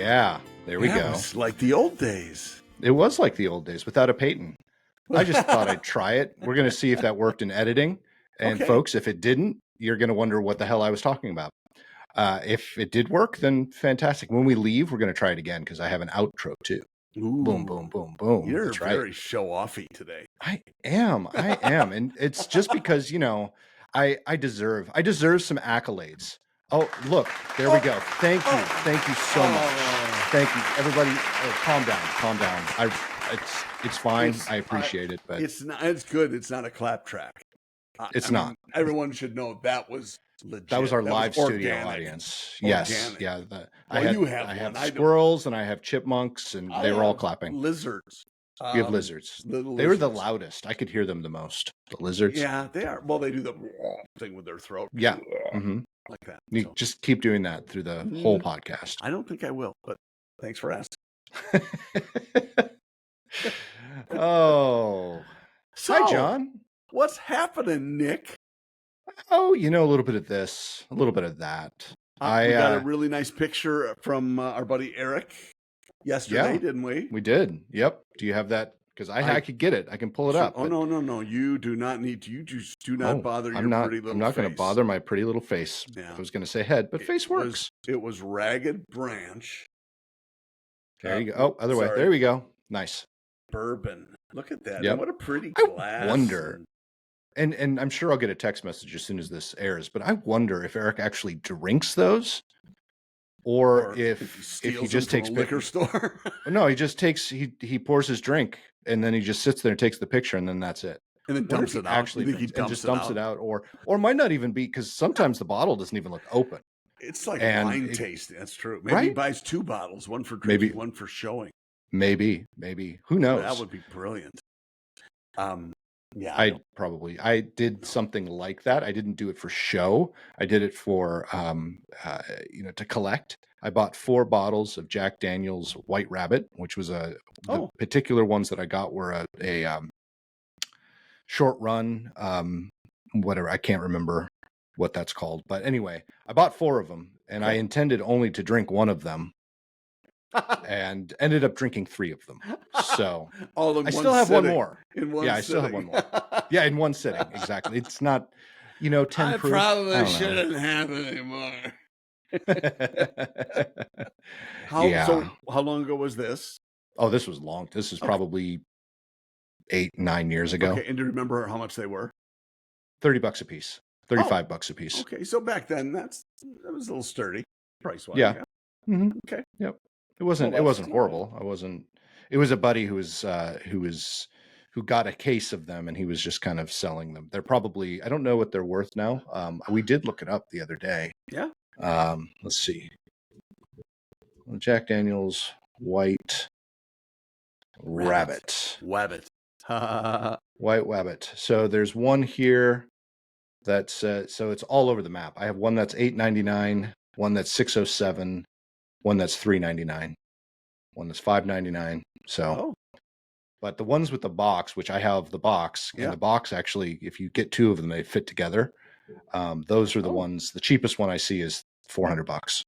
Yeah, there we go. It was like the old days. It was like the old days without a Peyton. I just thought I'd try it. We're going to see if that worked in editing. And folks, if it didn't, you're going to wonder what the hell I was talking about. If it did work, then fantastic. When we leave, we're going to try it again because I have an outro too. Ooh, boom, boom, boom, boom. You're That's very right. show-offy today. I am. And it's just because, I deserve some accolades. Oh, look, there we go. Thank you so much. Thank you, everybody. Calm down. It's fine. I appreciate it, but it's not. It's good. It's not a clap track. It's not. Everyone should know that was legit. That was our live studio audience. Yes, yeah. I have squirrels and I have chipmunks, and they were all clapping. Lizards. You have lizards. They were the loudest. I could hear them the most. The lizards. Yeah, they are. Well, they do the thing with their throat. Yeah. Mm-hmm. Like that. You just keep doing that through the whole podcast. I don't think I will, but thanks for asking. Oh. So, hi, John. What's happening, Nick? Oh, a little bit of this, a little bit of that. We got a really nice picture from our buddy Eric yesterday, didn't we? We did. Yep. Do you have that? Because I could get it. I can pull it up. Oh, no. You do not need to. You just do not bother your pretty little face. I'm not going to bother my pretty little face. Yeah. I was going to say head, but face works. It was Ragged Branch. There you go. Oh, other way. There we go. Nice. Bourbon. Look at that. Yep. What a pretty glass. I wonder. And I'm sure I'll get a text message as soon as this airs, but I wonder if Eric actually drinks those. Or if he just takes liquor store. No, he just takes he pours his drink and then he just sits there and takes the picture and then that's it. And then dumps it out. Actually, dumps it out, or might not even be, because sometimes the bottle doesn't even look open. It's like wine tasting. That's true. Maybe he buys 2 bottles, one for drinking, one for showing. Maybe. Who knows? That would be brilliant. Yeah, I did something like that. I didn't do it for show. I did it for to collect. I bought 4 bottles of Jack Daniel's White Rabbit, which was the particular ones that I got were a short run, whatever. I can't remember what that's called, but anyway, I bought 4 of them, and I intended only to drink one of them. And ended up drinking 3 of them. So I still have one more. I still have one more. Yeah, in one sitting. Exactly. It's not, 10 I proof. Probably shouldn't have it anymore. How long ago was this? Oh, this was long. This is probably 8-9 years ago. Okay, and do you remember how much they were? $30 a piece. $35 a piece. Okay, so back then that was a little sturdy price-wise. Yeah. Mm-hmm. Okay. Yep. It wasn't horrible. It was a buddy who got a case of them, and he was just kind of selling them. They're probably, I don't know what they're worth now. We did look it up the other day. Yeah. Let's see. Jack Daniel's White Rabbit. White Rabbit. So there's one here that's so it's all over the map. I have one that's $8.99, one that's $6.07. One that's $3.99, one that's $5.99. So, but the ones with the box, which I have the box, and the box actually, if you get 2 of them, they fit together. Those are the ones. The cheapest one I see is $400.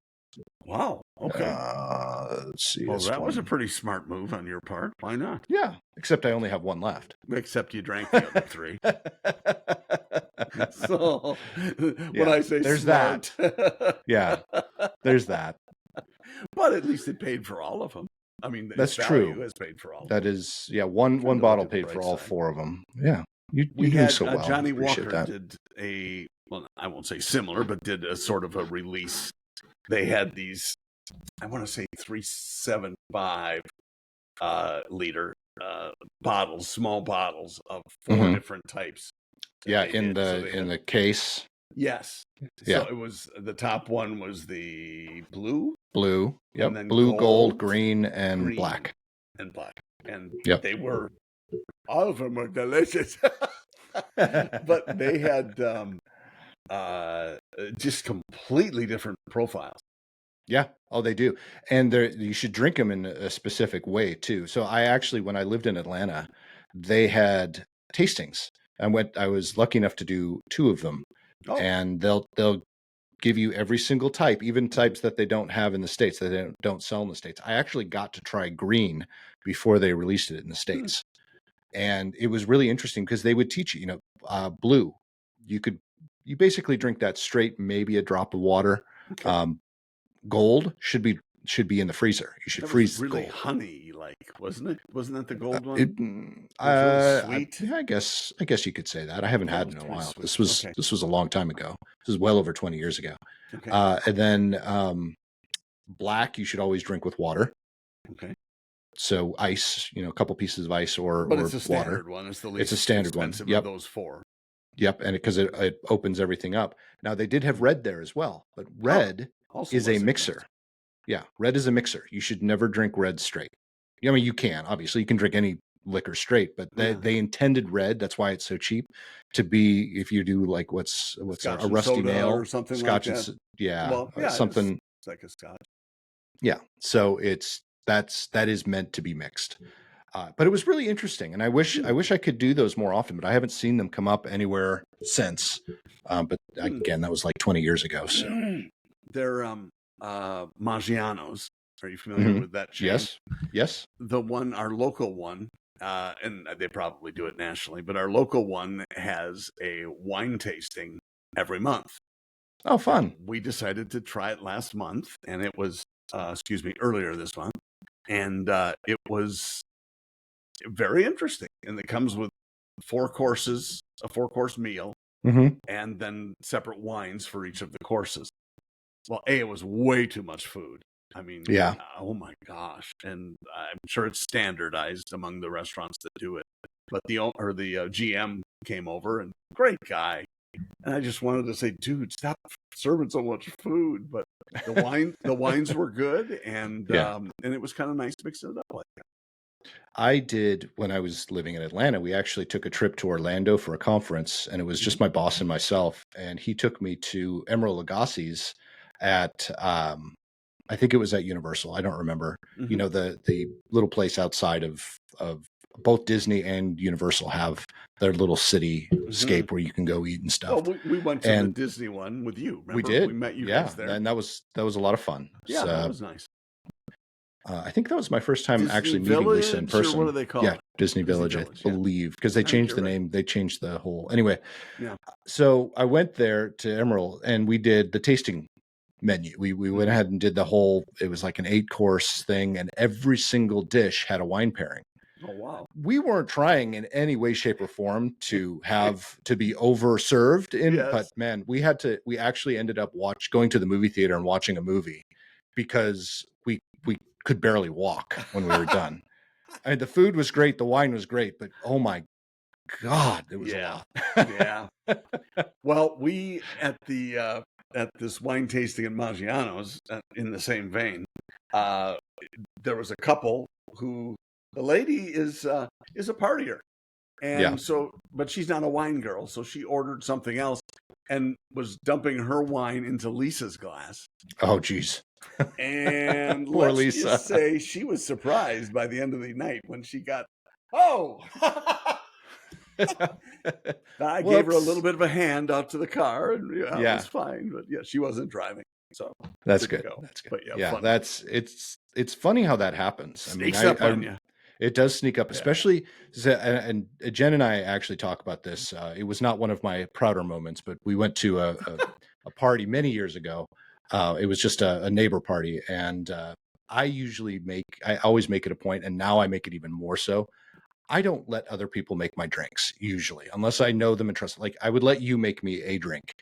Wow. Okay. Let's see. Well, that was a pretty smart move on your part. Why not? Yeah. Except I only have one left. Except you drank the other 3. So when I say there's smart. that. Yeah. There's that. But at least it paid for all of them. I mean, that's true. Has paid for all. That is, one bottle paid for all 4 of them. Yeah, you do so well. Johnny Walker did I won't say similar, but did a sort of a release. They had these, I want to say 375 liter bottles, small bottles of 4 different types. Yeah, in the case. Yes. Yeah. So it was, the top one was the blue. Yep. Blue, gold, green, and black. And yep. They were, all of them were delicious. But they had just completely different profiles. Yeah. Oh, they do. And you should drink them in a specific way too. So I actually, when I lived in Atlanta, they had tastings. I was lucky enough to do 2 of them. And they'll give you every single type, even types that they don't have in the States, that they don't sell in the States. I actually got to try green before they released it in the States. And it was really interesting because they would teach you, blue. You basically drink that straight, maybe a drop of water. Okay. Gold should be in the freezer. You should freeze really gold. Honey, like, wasn't it? Wasn't that the gold one? It was really sweet. I guess you could say that. I haven't had it in a while. Sweet. This was a long time ago. This was well over 20 years ago. Okay. And then black, you should always drink with water. Okay. So ice, a couple pieces of ice or it's a standard water. one. It's the least a standard expensive one. Yep. of those four. Yep, and because it opens everything up. Now they did have red there as well, but red is a mixer. Yeah, red is a mixer. You should never drink red straight. I mean, you can obviously you can drink any liquor straight, but they intended red. That's why it's so cheap. To be if you do like what's a rusty nail or something Scotch like that. Something it's like a Scotch. Yeah, so that is meant to be mixed. But it was really interesting, and I wish I could do those more often, but I haven't seen them come up anywhere since. But again, that was like 20 years ago. So they're Maggiano's. Are you familiar with that chain? Yes. Our local one, and they probably do it nationally, but our local one has a wine tasting every month. Oh, fun! And we decided to try it last month, and it was earlier this month, and it was very interesting. And it comes with 4 courses, a 4-course meal, and then separate wines for each of the courses. Well, it was way too much food. I mean, oh my gosh. And I'm sure it's standardized among the restaurants that do it. But the GM came over, and great guy. And I just wanted to say, dude, stop serving so much food. But the wines were good, and it was kind of nice mixing it up like that. I did when I was living in Atlanta. We actually took a trip to Orlando for a conference, and it was just my boss and myself. And he took me to Emeril Lagasse's at I think it was at Universal. I don't remember. The little place outside of both Disney and Universal have their little cityscape where you can go eat and stuff. Well, we went to the Disney one with you. Remember? We did. We met you guys there, and that was a lot of fun. Yeah, that was nice. I think that was my first time Disney actually meeting Lisa in person. What do they call it? Disney Village, I believe, because they changed the name. They changed the whole. Anyway, so I went there to Emeril, and we did the tasting menu. We went ahead and did the whole. It was like an 8-course thing, and every single dish had a wine pairing. Oh wow! We weren't trying in any way, shape, or form to be overserved but man, we actually ended up going to the movie theater and watching a movie because we could barely walk when we were done. I mean, the food was great, the wine was great, but oh my God, it was a lot. Well, we at this wine tasting at Maggiano's, in the same vein, there was a couple who the lady is a partier, and but she's not a wine girl, so she ordered something else and was dumping her wine into Lisa's glass. Oh, geez. And poor let's Lisa. just say she was surprised by the end of the night when she got, I gave her a little bit of a hand out to the car, and it was fine. But she wasn't driving, so that's good. That's good. But fun. It's funny how that happens. Sneaks up on you. It does sneak up, especially, and Jen and I actually talk about this. It was not one of my prouder moments, but we went to a party many years ago. It was just a neighbor party, and I always make it a point, and now I make it even more so. I don't let other people make my drinks usually, unless I know them and trust. Like I would let you make me a drink,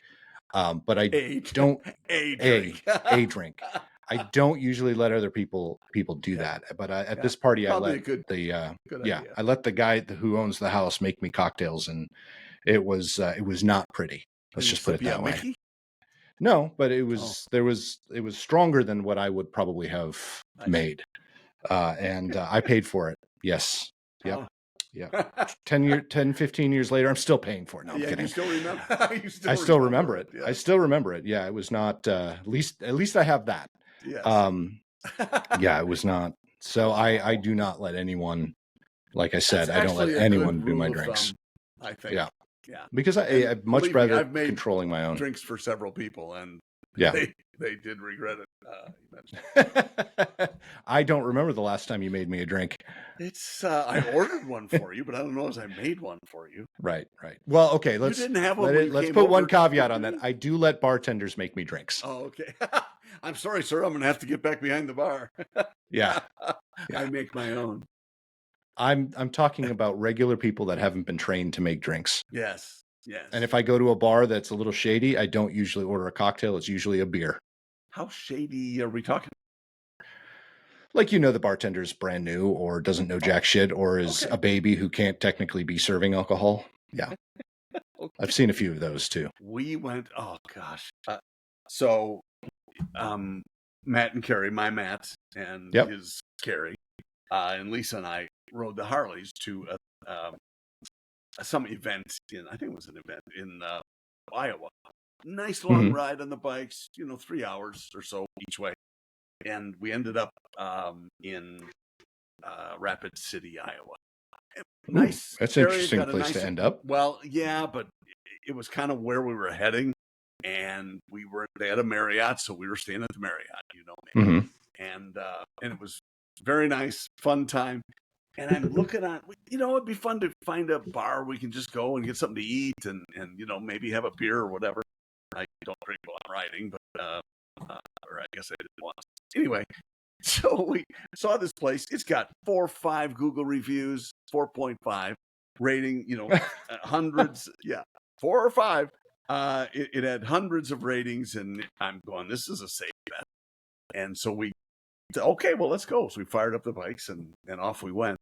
but I don't a drink. I don't usually let other people do that. But at this party, I let I let the guy who owns the house make me cocktails, and it was not pretty. Let's just put it that way. Mickey? No, but it was it was stronger than what I would probably have made, and I paid for it. Yes. Yep. Oh. Yeah. 15 years later, I'm still paying for it. No, I'm kidding. You still remember? I still remember it. Yeah. I still remember it. Yeah, it was not. At least I have that. Yes. Yeah, it was not. So I do not let anyone. Like I said, I don't let anyone do my drinks. I think. Yeah. Because I'd much rather I've made controlling my own drinks for several people, and Yeah. They did regret it. You mentioned. I don't remember the last time you made me a drink. It's I ordered one for you, but I don't know as I made one for you. Right. Well, okay, You let's didn't have one when you let's came put one over, caveat did on that. you? I do let bartenders make me drinks. Oh, okay. I'm sorry, sir. I'm gonna have to get back behind the bar. Yeah. I make my own. I'm talking about regular people that haven't been trained to make drinks. Yes. And if I go to a bar that's a little shady, I don't usually order a cocktail. It's usually a beer. How shady are we talking? Like, the bartender's brand new or doesn't know jack shit or is Okay. a baby who can't technically be serving alcohol. Yeah. Okay. I've seen a few of those too. We went, oh gosh. So Matt and Carrie, my Matt and Yep. his Carrie, and Lisa and I rode the Harleys to some event I think it was an event in Iowa. Nice long ride on the bikes, 3 hours or so each way. And we ended up in Rapid City, Iowa. Nice. Ooh, that's an area, interesting got a place nice, to end up. Well, yeah, but it was kind of where we were heading, and they had a Marriott, so we were staying at the Marriott, Mhm. and it was very nice, fun time. And I'm looking at, it'd be fun to find a bar we can just go and get something to eat and maybe have a beer or whatever. I don't drink while I'm riding, but or I guess I didn't once. Anyway, so we saw this place. It's got 4 or 5 Google reviews, 4.5 rating, hundreds. Yeah, 4 or 5. It had hundreds of ratings, and I'm going, this is a safe bet. And so we said, okay, well, let's go. So we fired up the bikes and off we went.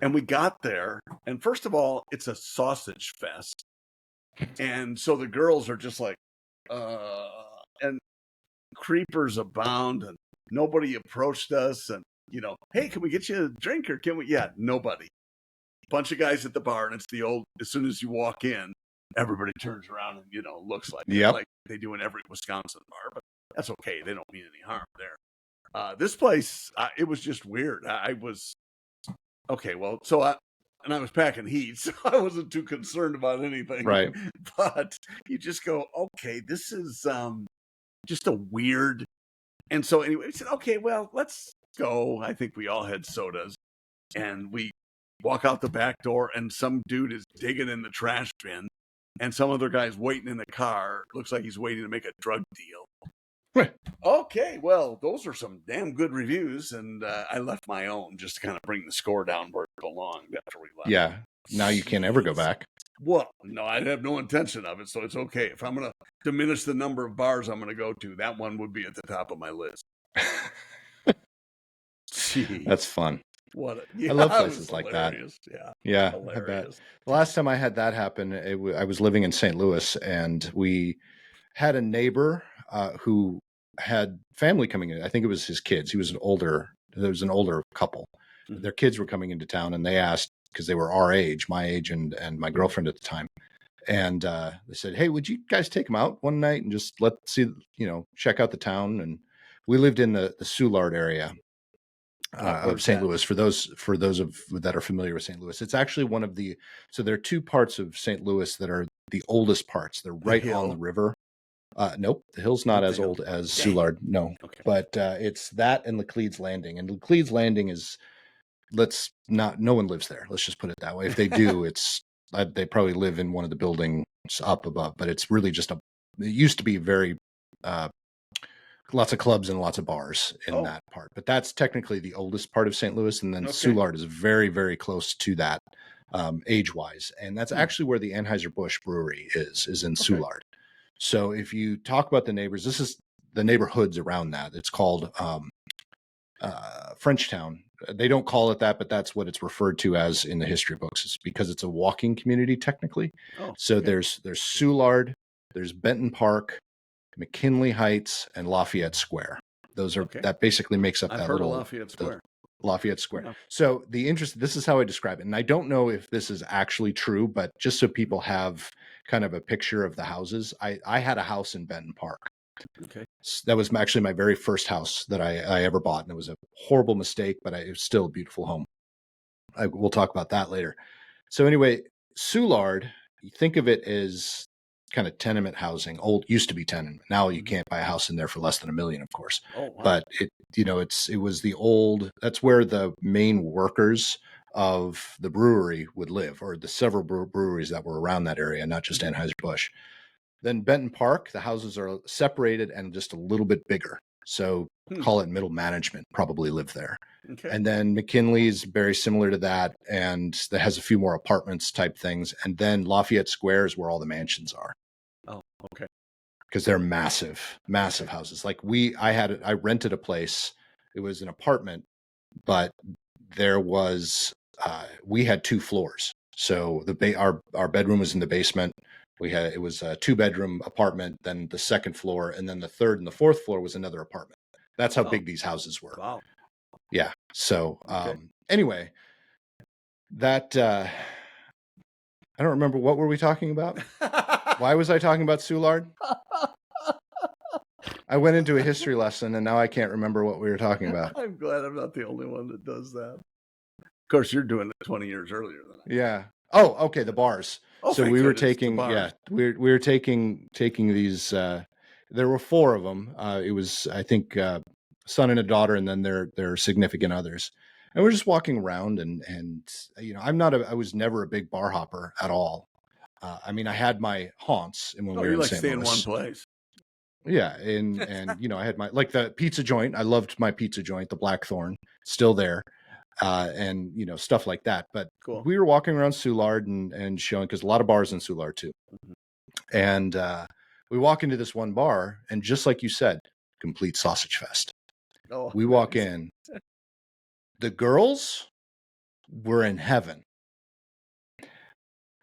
And we got there, and first of all, it's a sausage fest. And so the girls are just like, and creepers abound, and nobody approached us. And, hey, can we get you a drink or can we? Yeah, nobody. Bunch of guys at the bar, and it's the old, as soon as you walk in, everybody turns around and, looks like like they do in every Wisconsin bar, but that's okay. They don't mean any harm there. This place, it was just weird. I was, okay, well, and I was packing heat, so I wasn't too concerned about anything. Right. But you just go, okay, this is just a weird. And so anyway, we said, okay, well, let's go. I think we all had sodas. And we walk out the back door, and some dude is digging in the trash bin. And some other guy's waiting in the car. Looks like he's waiting to make a drug deal. Okay, well, those are some damn good reviews, and I left my own just to kind of bring the score down where it belonged after we left. Yeah, now you can't ever go back. Well, no, I have no intention of it, so it's okay. If I'm going to diminish the number of bars I'm going to go to, that one would be at the top of my list. Jeez. That's fun. I love places like that. Yeah, hilarious. I bet. The last time I had that happen, I was living in St. Louis, and we had a neighbor who had family coming in. I think it was his kids. There was an older couple. Mm-hmm. Their kids were coming into town, and they asked, because they were our age, my age, and my girlfriend at the time. And they said, hey, would you guys take them out one night and just check out the town? And we lived in the Soulard area of St. Louis. For those that are familiar with St. Louis, it's actually one of so there are 2 parts of St. Louis that are the oldest parts. They're right on the river. Nope, the hill's not as old as Soulard. No, okay. But it's that and Laclede's Landing. And Laclede's Landing is, no one lives there. Let's just put it that way. If they do, they probably live in one of the buildings up above. But it's really just it used to be very lots of clubs and lots of bars in that part. But that's technically the oldest part of St. Louis, and then Soulard is very, very close to that age-wise. And that's actually where the Anheuser-Busch brewery is in Soulard. So if you talk about the neighbors, this is the neighborhoods around that. It's called Frenchtown. They don't call it that, but that's what it's referred to as in the history books. It's because it's a walking community technically. So there's Soulard, there's Benton Park, McKinley Heights, and Lafayette Square. Those are that basically makes up that little Lafayette Square. Lafayette Square. Yeah. So this is how I describe it. And I don't know if this is actually true, but just so people have kind of a picture of the houses, I had a house in Benton Park. Okay. That was actually my very first house that I ever bought. And it was a horrible mistake, but it was still a beautiful home. We'll talk about that later. So anyway, Soulard, you think of it as kind of tenement housing. Used to be tenement. Now you can't buy a house in there for less than $1 million, of course. Oh, wow. But it was the old. That's where the main workers of the brewery would live, or the several breweries that were around that area, not just Anheuser-Busch. Then Benton Park, the houses are separated and just a little bit bigger. So call it middle management probably live there. Okay. And then McKinley's very similar to that, and that has a few more apartments type things. And then Lafayette Square is where all the mansions are. Oh, okay. Because they're massive houses. Like I rented a place. It was an apartment, but there was we had 2 floors. So our bedroom was in the basement. It was a 2-bedroom apartment, then the second floor, and then the third and the fourth floor was another apartment. That's how big these houses were. Wow. Yeah. So anyway, that I don't remember, what were we talking about? Why was I talking about Soulard? I went into a history lesson and now I can't remember what we were talking about. I'm glad I'm not the only one that does that. Of course, you're doing it 20 years earlier than I am. Yeah. Oh, okay. The bars. Oh, so we were taking, we were taking these, there were 4 of them. It was, I think, son and a daughter, and then their significant others. And we're just walking around and I was never a big bar hopper at all. I mean, I had my haunts, and when we were in St. stay Louis. in one place. Yeah, and I had the pizza joint. I loved my pizza joint, the Blackthorn, still there, and stuff like that. But cool. We were walking around Soulard and showing, because a lot of bars in Soulard too. Mm-hmm. And we walk into this one bar, and just like you said, complete sausage fest. Oh, we walk in. The girls were in heaven.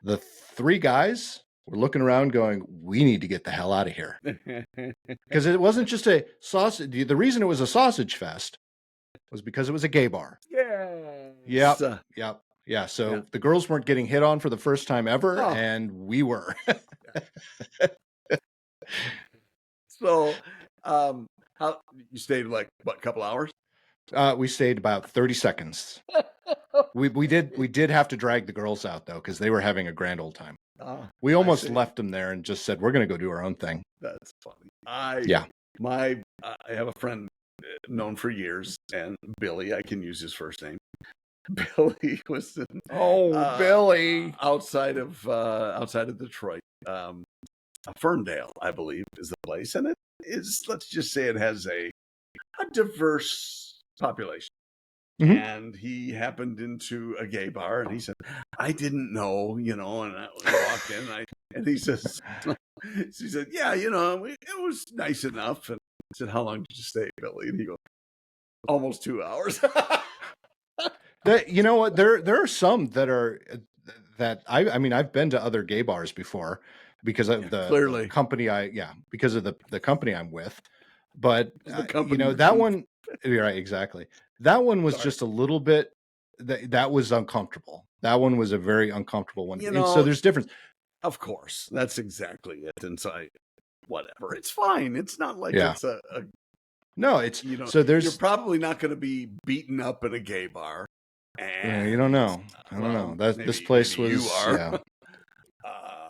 The 3 guys were looking around going, we need to get the hell out of here. Because it wasn't just a sausage. The reason it was a sausage fest was because it was a gay bar. Yeah. Yep. Yeah. So the girls weren't getting hit on for the first time ever, and we were. So, how you stayed a couple hours? We stayed about 30 seconds. We did have to drag the girls out though, because they were having a grand old time. We almost left them there and just said, we're going to go do our own thing. That's funny. I have a friend known for years, and Billy, I can use his first name. Billy was Billy outside of Detroit. Ferndale, I believe, is the place, and it is, let's just say, it has a diverse population. Mm-hmm. And he happened into a gay bar, and he said, I didn't know, and I walked in, and he says, he said, yeah, it was nice enough. And I said, how long did you stay, Billy? And he goes, almost 2 hours. You know what? There are some that I've been to other gay bars before because of the company because of the company I'm with. But that one, right, exactly. That one was just a little bit, that was uncomfortable. That one was a very uncomfortable one. So there's difference. Of course, that's exactly it. And so whatever, it's fine. It's not like it's a no, it's, so you're probably not going to be beaten up in a gay bar. And you don't know. I don't know. This place was, you are.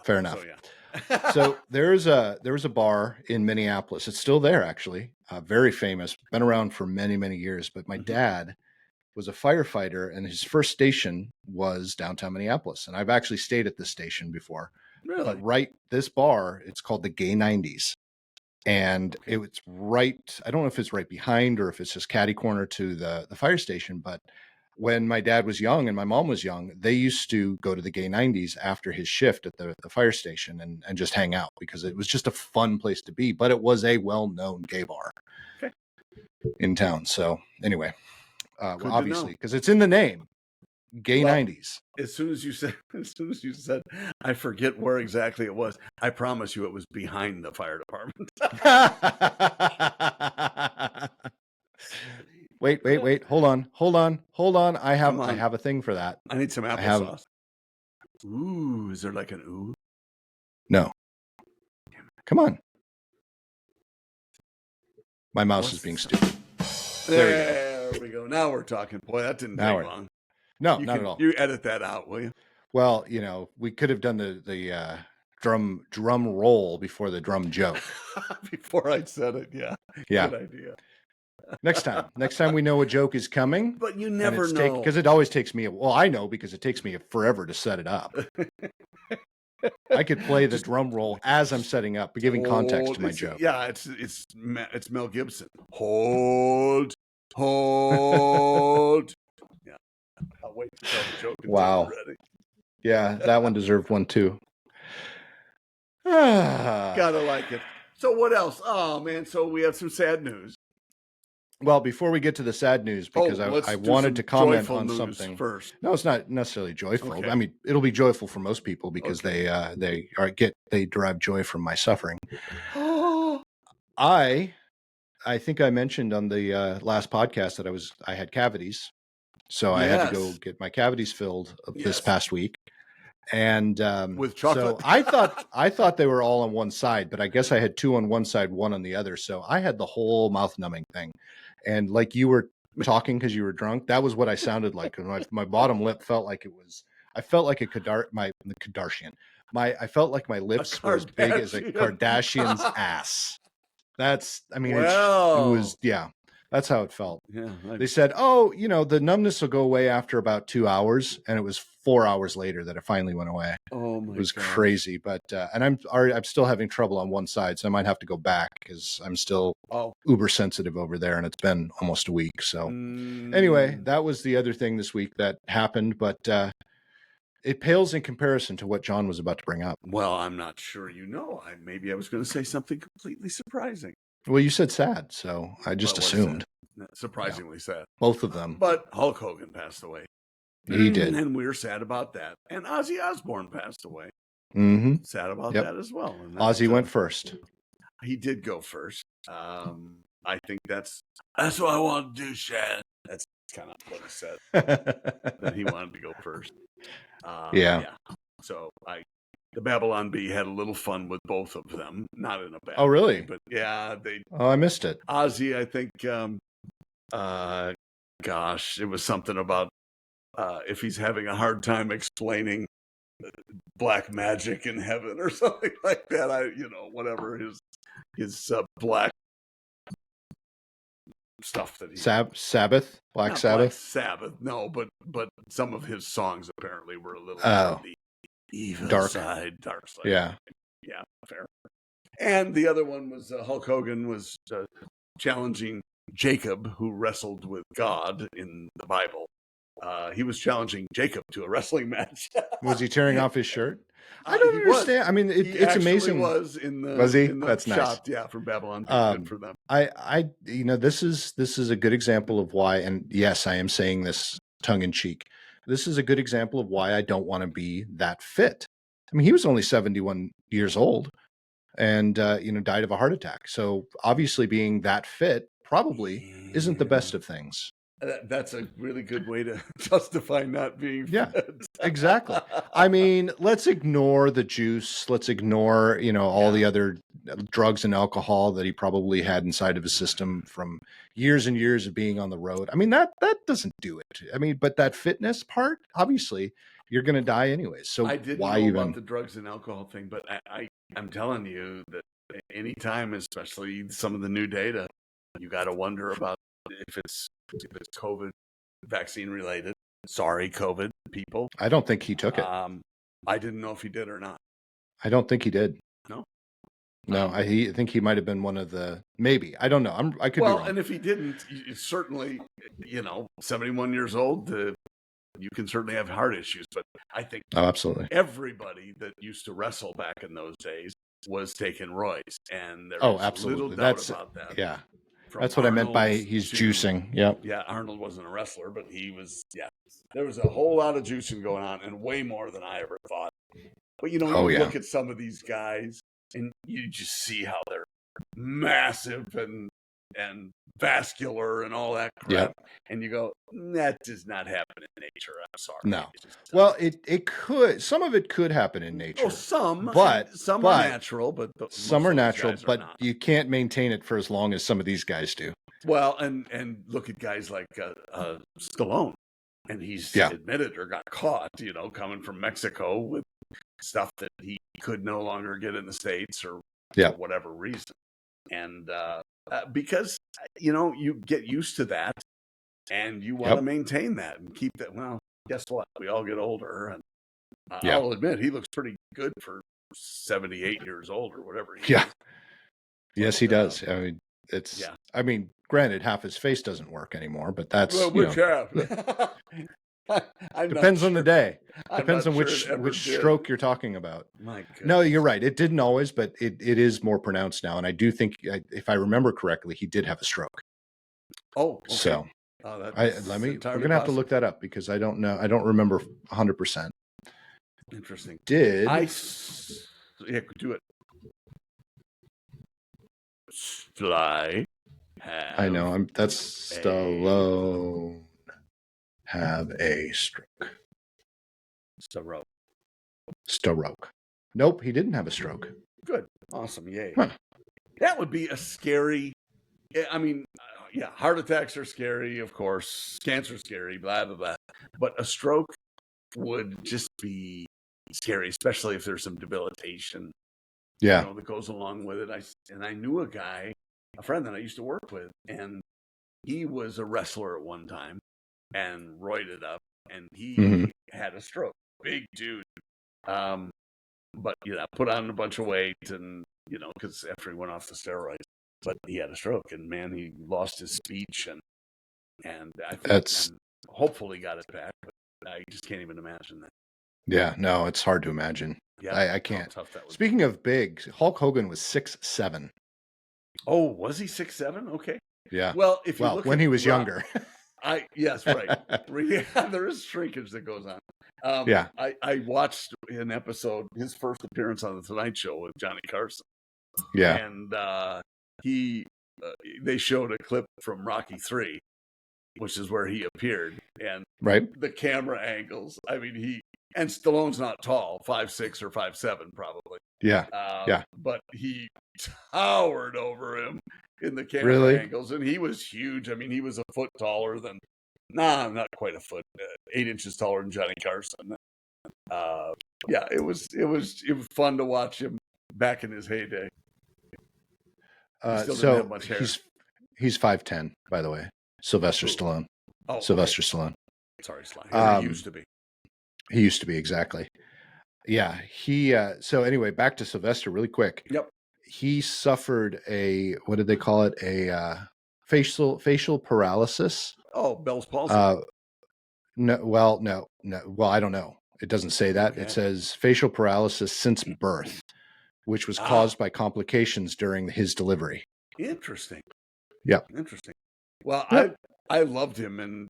Fair enough. So, yeah. So there was a bar in Minneapolis. It's still there, actually. Very famous, been around for many, many years. But my dad was a firefighter, and his first station was downtown Minneapolis. And I've actually stayed at this station before. Really? But this bar, it's called the Gay 90s. And it's right, I don't know if it's right behind or if it's just catty corner to the fire station, but when my dad was young and my mom was young, they used to go to the Gay 90s after his shift at the fire station and just hang out, because it was just a fun place to be. But it was a well-known gay bar in town. So anyway, obviously, because it's in the name, Gay 90s. As soon as you said, I forget where exactly it was. I promise you, it was behind the fire department. Wait. Hold on. I have a thing for that. I need some applesauce. Ooh, is there like an ooh? No. Come on. My mouse is being stupid. There we go. Now we're talking. Boy, that didn't take long. No, not at all. You edit that out, will you? Well, we could have done the drum roll before the drum joke. Before I said it, yeah. Yeah. Good idea. Next time we know a joke is coming. But you never know. Because it always takes me, well, I know because it takes me forever to set it up. I could play the drum roll as I'm setting up, but giving context to my joke. Yeah, it's Mel Gibson. Hold. Yeah, I'll wait to tell the joke until Wow. you're ready. Yeah, that one deserved one too. Gotta like it. So what else? Oh man, so we have some sad news. Well, before we get to the sad news, because I wanted to comment on something first. No, it's not necessarily joyful. Okay. I mean, it'll be joyful for most people because they derive joy from my suffering. I think I mentioned on the last podcast that I had cavities, so I had to go get my cavities filled this past week. And with chocolate. So I thought they were all on one side, but I guess I had two on one side, one on the other. So I had the whole mouth numbing thing. And like you were talking because you were drunk, that was what I sounded like. My bottom lip felt like I felt like Kardashian. I felt like my lips were as big as a Kardashian's ass. It was, yeah. That's how it felt. Yeah, they said, "Oh, the numbness will go away after about 2 hours," and it was 4 hours later that it finally went away. Oh my! It was crazy, but and I'm still having trouble on one side, so I might have to go back because I'm still uber sensitive over there, and it's been almost a week. So anyway, that was the other thing this week that happened, but it pales in comparison to what John was about to bring up. Well, I'm not sure. Maybe I was going to say something completely surprising. Well, you said sad, so I just assumed. Surprisingly sad. Both of them. But Hulk Hogan passed away. He did. And we were sad about that. And Ozzy Osbourne passed away. Mm-hmm. Sad about that as well. And Ozzy went first. He did go first. I think that's what I want to do, Shad. That's kind of what he said. That he wanted to go first. Yeah. So the Babylon Bee had a little fun with both of them, not in a bad way. Oh, really? Way, but yeah, I missed it. Ozzy, I think, it was something about if he's having a hard time explaining black magic in heaven or something like that. Whatever his black stuff that he Sabbath, Black Sabbath. Black Sabbath, no, but some of his songs apparently were a little evil dark side. Yeah, fair. And the other one was Hulk Hogan was challenging Jacob, who wrestled with God in the Bible. He was challenging Jacob to a wrestling match. Was he tearing off his shirt? I don't understand. I mean, it's amazing. Was he? That's shot, nice. Yeah, from Babylon. Good for them. This is a good example of why. And yes, I am saying this tongue in cheek. This is a good example of why I don't want to be that fit. I mean, he was only 71 years old, and died of a heart attack. So obviously, being that fit probably isn't the best of things. That's a really good way to justify not being fit. Exactly. I mean, let's ignore the juice. Let's ignore, all the other drugs and alcohol that he probably had inside of his system from years and years of being on the road. I mean, that doesn't do it. I mean, but that fitness part, obviously, you're going to die anyways. So I didn't know about the drugs and alcohol thing, but I'm telling you that anytime, especially some of the new data, you got to wonder about if it's COVID vaccine related. Sorry, COVID people. I don't think he took it. I didn't know if he did or not. I don't think he did. No, I think he might have been one of the, maybe. I don't know. I could be wrong. And if he didn't, certainly, 71 years old, you can certainly have heart issues. But I think absolutely everybody that used to wrestle back in those days was taking roids, and there's absolutely. little doubt about that. Yeah. That's what I meant by he's juicing. Yep. Yeah, Arnold wasn't a wrestler, but he was, there was a whole lot of juicing going on, and way more than I ever thought. But, you look at some of these guys, and you just see how they're massive and vascular and all that crap. Yep. And you go, that does not happen in nature. I'm sorry. No. Well, it could. Some of it could happen in nature. Oh, some are natural, but some are natural, but not. You can't maintain it for as long as some of these guys do. Well, and look at guys like Stallone, and he's admitted or got caught, coming from Mexico with stuff that he could no longer get in the States or Yeah. for whatever reason. And because, you get used to that and you want to maintain that and keep that. Well, guess what? We all get older. And I'll admit, he looks pretty good for 78 years old or whatever he is. Yes, he does. I mean, I mean, granted, half his face doesn't work anymore, but that's, depends on the day. Depends on which stroke you're talking about. My goodness. No, you're right. It didn't always, but it is more pronounced now. And I do think, if I remember correctly, he did have a stroke. Oh, okay. So we're going to have to look that up because I don't know. I don't remember 100%. Interesting. Do it. Sly. I know. That's Stallone. Have a stroke. Stroke. Nope, he didn't have a stroke. Good. Awesome. Yay. Huh. That would be a scary. I mean, heart attacks are scary, of course. Cancer's scary, blah, blah, blah. But a stroke would just be scary, especially if there's some debilitation. Yeah. That goes along with it. I knew a friend that I used to work with, and he was a wrestler at one time and roided up, and he had a stroke. Big dude. But put on a bunch of weight, and because after he went off the steroids, but he had a stroke, and man, he lost his speech, and I think hopefully got it back, but I just can't even imagine that. Yeah, no, it's hard to imagine. Yeah, I can't. Speaking of big, Hulk Hogan was 6'7". Oh, was he 6'7"? Okay. Yeah. Well, if you look when he was younger. Yes, right. There is shrinkage that goes on. I watched an episode, his first appearance on the Tonight Show with Johnny Carson. Yeah. And they showed a clip from Rocky III, which is where he appeared, and the camera angles. I mean, and Stallone's not tall, 5'6" or 5'7", probably. Yeah. But he towered over him in the camera angles, and he was huge. I mean, he was a foot taller than, not quite a foot, 8 inches taller than Johnny Carson. It was fun to watch him back in his heyday. He still didn't have much hair. He's 5'10", by the way. Sylvester Stallone. Oh, Sylvester Stallone. Sorry, Sly. He used to be. He used to be, exactly. Yeah, he. So anyway, back to Sylvester really quick. Yep. He suffered what did they call it? A facial paralysis. Oh, Bell's palsy. No. Well, I don't know. It doesn't say that. Okay. It says facial paralysis since birth, which was caused by complications during his delivery. Interesting. Yeah. Interesting. Well, yep. I loved him in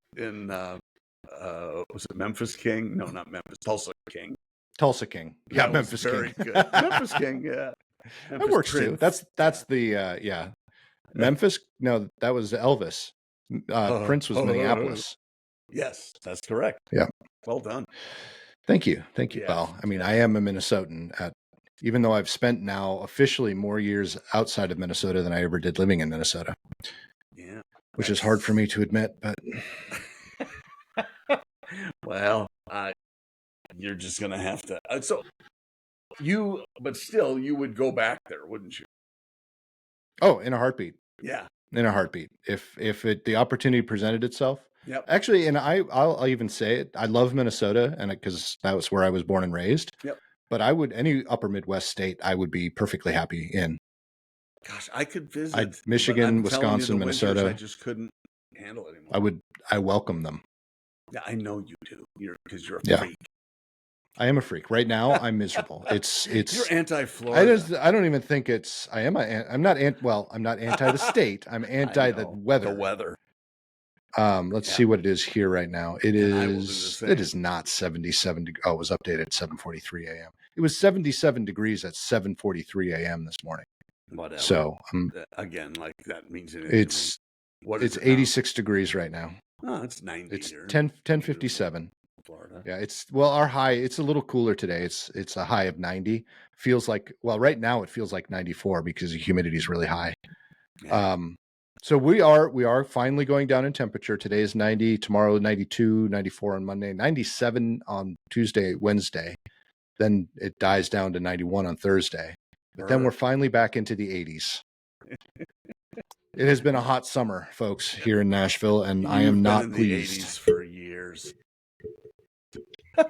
was it Memphis King? No, not Memphis. Tulsa King. Tulsa King. Yeah, Memphis King. Very good. Memphis King. Yeah. That works too. That's the Memphis. No, that was Elvis. Prince was Minneapolis. Yes, that's correct. Yeah. Well done. Thank you. Yeah. Well, I mean, I am a Minnesotan. Even though I've spent now officially more years outside of Minnesota than I ever did living in Minnesota. Yeah. Which is hard for me to admit, but. Well, you're just going to have to. But still, you would go back there, wouldn't you? Oh, in a heartbeat. Yeah. In a heartbeat. If the opportunity presented itself. Yep. Actually, and I'll even say it. I love Minnesota, and because that was where I was born and raised. Yep. But I would, any upper Midwest state, I would be perfectly happy in. Gosh, I could visit Michigan, Wisconsin, Minnesota. I just couldn't handle it anymore. I welcome them. Yeah, I know you do. Because you're a freak. I am a freak. Right now, I'm miserable. It's. You're anti-Florida. I don't even think it's. I'm not anti the state. I'm anti the weather. The weather. Let's see what it is here right now. It is not 77. Oh, it was updated at 7:43 a.m. It was 77 degrees at 7:43 a.m. this morning. Whatever. So again, like that means it's 86 degrees right now. Oh, it's 90. It's 10:57. Florida. Yeah, our high. It's a little cooler today. It's a high of 90. Feels like, well, right now it feels like 94 because the humidity is really high. Yeah. So we are finally going down in temperature. Today is 90, tomorrow 92, 94 on Monday, 97 on Tuesday, Wednesday. then it dies down to 91 on Thursday. But then we're finally back into the 80s. It has been a hot summer, folks, here in Nashville, and I am not in pleased. The 80s for years.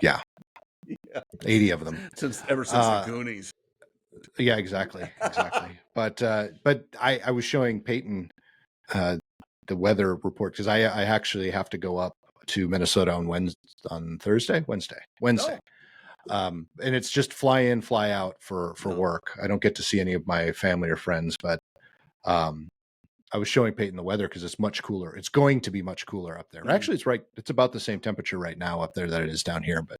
Yeah. 80 of them. Ever since the Goonies. Yeah, exactly. But I was showing Peyton the weather report because I actually have to go up to Minnesota on Thursday. And it's just fly in, fly out for work. I don't get to see any of my family or friends, but I was showing Peyton the weather because it's much cooler. It's going to be much cooler up there. Mm-hmm. Actually, it's about the same temperature right now up there that it is down here, but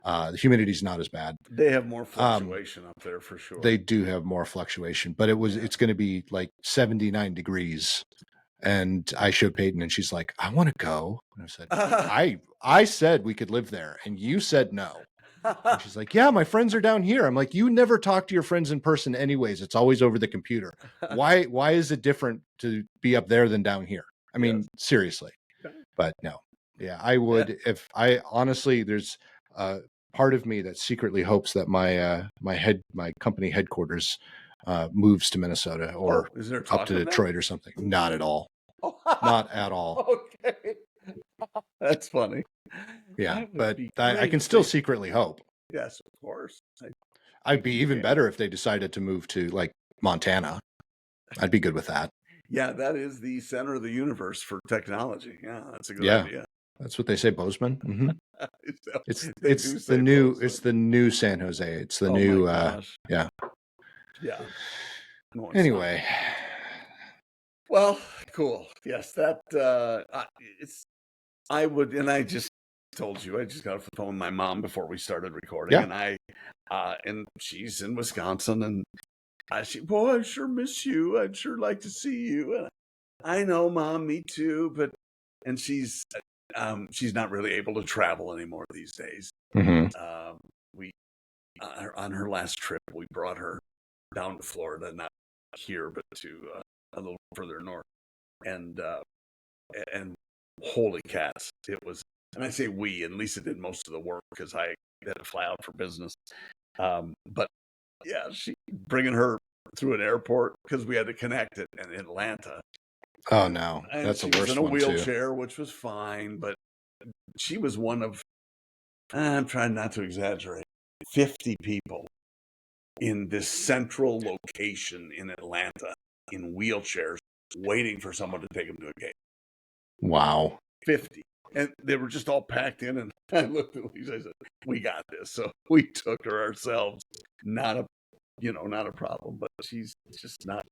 the humidity's not as bad. They have more fluctuation up there for sure. They do have more fluctuation, but it's going to be like 79 degrees. And I showed Peyton and she's like, I want to go. And I said, I said we could live there. And you said no. And she's like, yeah, my friends are down here. I'm like, you never talk to your friends in person anyways. It's always over the computer. Why is it different to be up there than down here? I mean, seriously. But no. Yeah, I would if I honestly, there's part of me that secretly hopes that my company headquarters moves to Minnesota or up to Detroit or something. Not at all. Not at all. Okay. That's funny. Yeah, but I can still secretly hope. Yes, of course. I'd be even better if they decided to move to like Montana. I'd be good with that. Yeah, that is the center of the universe for technology. Yeah, that's a good idea. That's what they say, Bozeman. Mm-hmm. It's the new San Jose. It's the new yeah. No, anyway. Well, cool. Yes, that I would, and I just told you, I just got off the phone with my mom before we started recording, and and she's in Wisconsin, and I sure miss you. I'd sure like to see you. And I know, Mom, me too, and she's not really able to travel anymore these days. Mm-hmm. We on her last trip, we brought her down to Florida, not here, but to a little further north, and holy cats, it was. And I say we, and Lisa did most of the work because I had to fly out for business. But yeah, she bringing her through an airport because we had to connect it in Atlanta. Oh no, that's the worst one too. She was in a wheelchair, which was fine, but she was one of, I'm trying not to exaggerate, 50 people in this central location in Atlanta in wheelchairs waiting for someone to take them to a gate. Wow. 50. And they were just all packed in, and I looked at Lisa, I said, we got this. So we took her ourselves. Not a problem, but she's just not,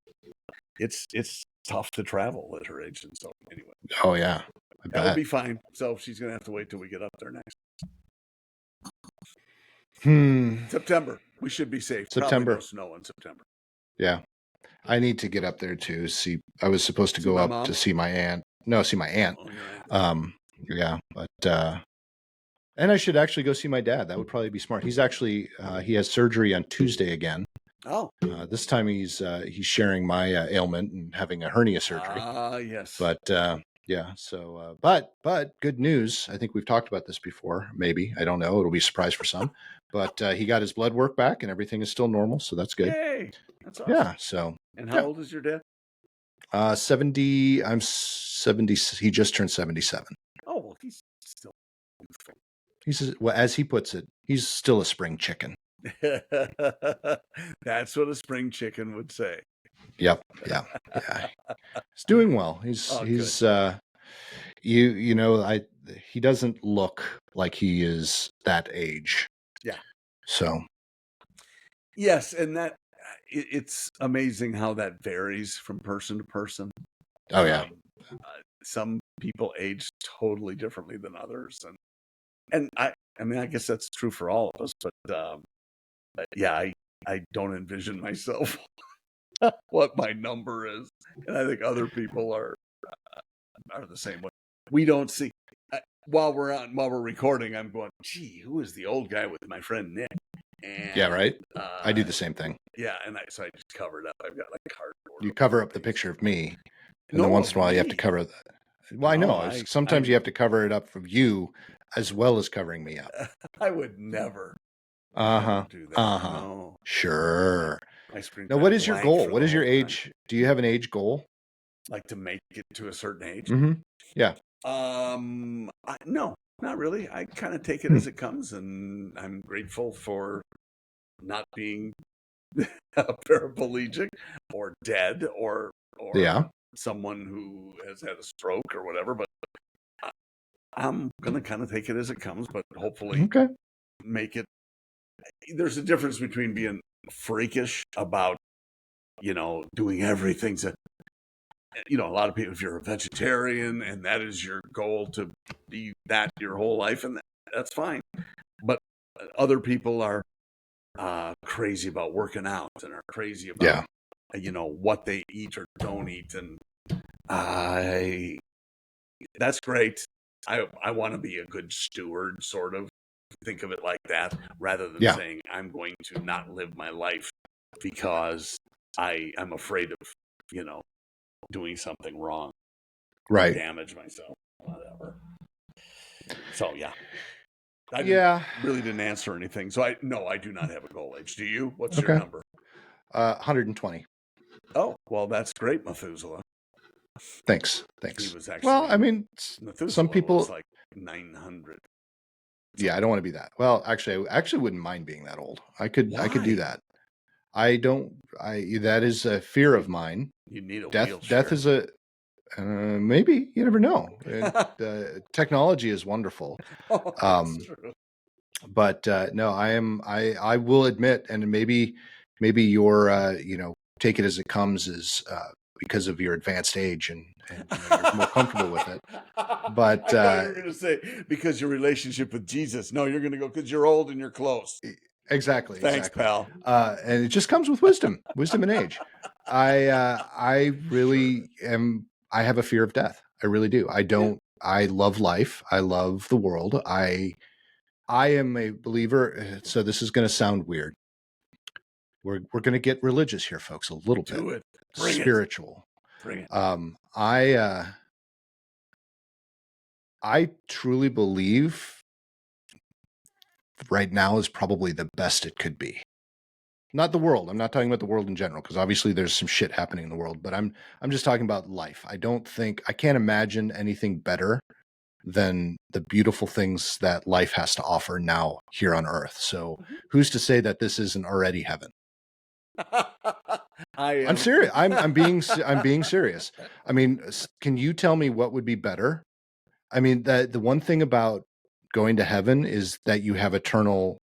it's tough to travel at her age. And so anyway. Oh yeah. That'll be fine. So she's going to have to wait till we get up there next. September. We should be safe. September. Probably no snow in September. Yeah. I need to get up there to see. I was supposed to go up to see my aunt. No, see my aunt. Yeah, but and I should actually go see my dad. That would probably be smart. He's actually he has surgery on Tuesday again. Oh, this time he's sharing my ailment and having a hernia surgery. Yes. But yeah, so but good news. I think we've talked about this before. Maybe, I don't know. It'll be a surprise for some. But he got his blood work back and everything is still normal, so that's good. Yay! That's awesome. Yeah. So. And how old is your dad? 70. I'm 70. He just turned 77. Oh, well, he's still youthful. Well, as he puts it, he's still a spring chicken. That's what a spring chicken would say. Yep. Yeah. He's doing well. He's he doesn't look like he is that age. Yeah. So. Yes, and that it's amazing how that varies from person to person. Oh yeah. Some people age totally differently than others, and I mean I guess that's true for all of us. But yeah, I don't envision myself what my number is, and I think other people are the same way. We don't see while we're recording. I'm going, gee, who is the old guy with my friend Nick? And, yeah, right. I do the same thing. Yeah, and so I just cover it up. I've got like cardboard. You cover up the picture of me, and then once in a while you have to cover that. Well, I know. Sometimes you have to cover it up from you as well as covering me up. I would never. I don't do that. No. Sure. My screen's Now, been what is your blank goal? for What the is your whole time. age? Do you have an age goal? Like to make it to a certain age? Yeah. No, not really. I kind of take it Hmm. as it comes, and I'm grateful for not being paraplegic or dead or Yeah. someone who has had a stroke or whatever. But I'm gonna kind of take it as it comes, but hopefully Okay. make it. There's a difference between being freakish about doing everything that a lot of people, if you're a vegetarian and that is your goal to be that your whole life, and that's fine. But other people are crazy about working out and are crazy about what they eat or don't eat, and I that's great. I want to be a good steward, sort of think of it like that, rather than Yeah. saying I'm going to not live my life because I'm afraid of doing something wrong, Right. damage myself, whatever. So yeah, I really didn't answer anything. So I do not have a goal age. Do you? What's your number? 120. Oh, well, that's great, Methuselah. Thanks. He was actually, Well, I mean, Methuselah some people was like 900. Yeah, I don't want to be that. Well, actually, I actually wouldn't mind being that old. I could do that. That is a fear of mine. You need a Death wheelchair. is a maybe, you never know. Technology is wonderful. That's true. But no, I will admit, and maybe your take it as it comes is because of your advanced age and you're more comfortable with it. But I thought you were going to say because your relationship with Jesus. No, you're going to go because you're old and you're close. Exactly. Thanks, pal. And it just comes with wisdom and age. I really am. I have a fear of death. I really do. I don't. I love life. I love the world. I am a believer. So this is going to sound weird. We're going to get religious here, folks. A little bit. Do it. Spiritual. Bring it. I truly believe right now is probably the best it could be. Not the world. I'm not talking about the world in general, because obviously there's some shit happening in the world, but I'm just talking about life. I can't imagine anything better than the beautiful things that life has to offer now here on Earth. So who's to say that this isn't already heaven? I'm serious. I'm being serious. I mean, can you tell me what would be better? I mean, the one thing about going to heaven is that you have eternal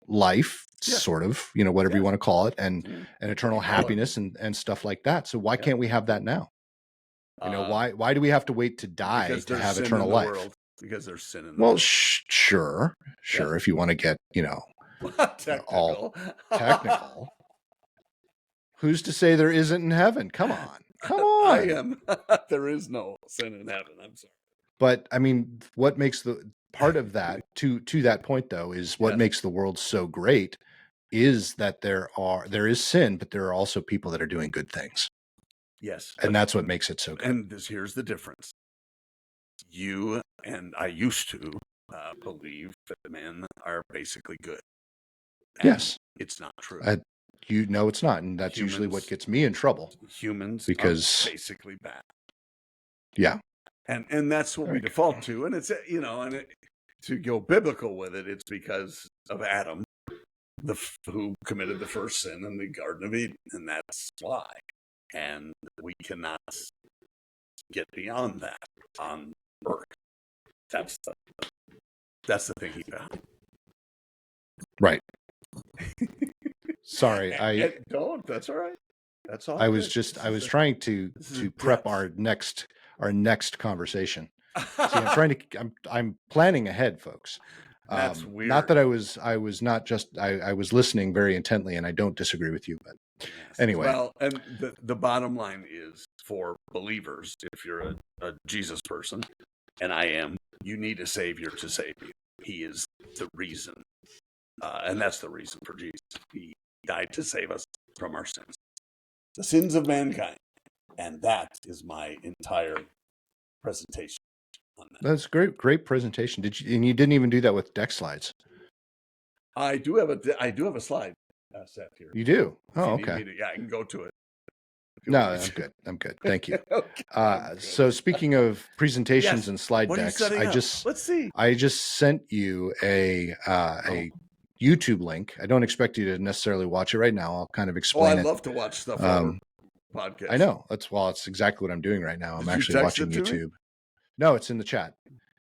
life, sort of, whatever you want to call it, and eternal happiness and stuff like that. So why can't we have that now? Why do we have to wait to die to have eternal life? World. Because there's sin in the world. Well, sure. If you want to get, technical. all technical. Who's to say there isn't in heaven? Come on. I am. There is no sin in heaven. I'm sorry. But I mean, what makes the part of that to that point though is what makes the world so great is that there is sin, but there are also people that are doing good things. Yes. And that's what makes it so good. And here's the difference. You and I used to believe that men are basically good. And yes. It's not true. It's not. And that's usually what gets me in trouble. Humans because are basically bad. Yeah. And that's what we default to. And it's, to go biblical with it, it's because of Adam, who committed the first sin in the Garden of Eden. And that's why. And we cannot get beyond that on Earth. That's the thing he found. Right. Sorry, don't. That's all right. That's all. I was trying to prep our next conversation. See, I'm planning ahead, folks. That's weird. Not that I was not just I was listening very intently, and I don't disagree with you, but anyway. Well, and the bottom line is for believers, if you're a Jesus person, and I am, you need a savior to save you. He is the reason, and that's the reason for Jesus. He died to save us from our sins, the sins of mankind, and that is my entire presentation on that. That's great presentation. And you didn't even do that with deck slides. I do have a slide set here. You do? If Oh, you need okay. me to, yeah, I can go to it. if you No, want me I'm to. good. I'm good. Thank you. Okay, I'm So good. speaking of presentations Yes. and slide What are you decks, setting up? Let's see. I just sent you a YouTube link. I don't expect you to necessarily watch it right now. I'll kind of Oh, I explain it. love to watch stuff over podcasts. I know. That's exactly what I'm doing right now. I'm Did you actually text watching it to me? YouTube. No, it's in the chat.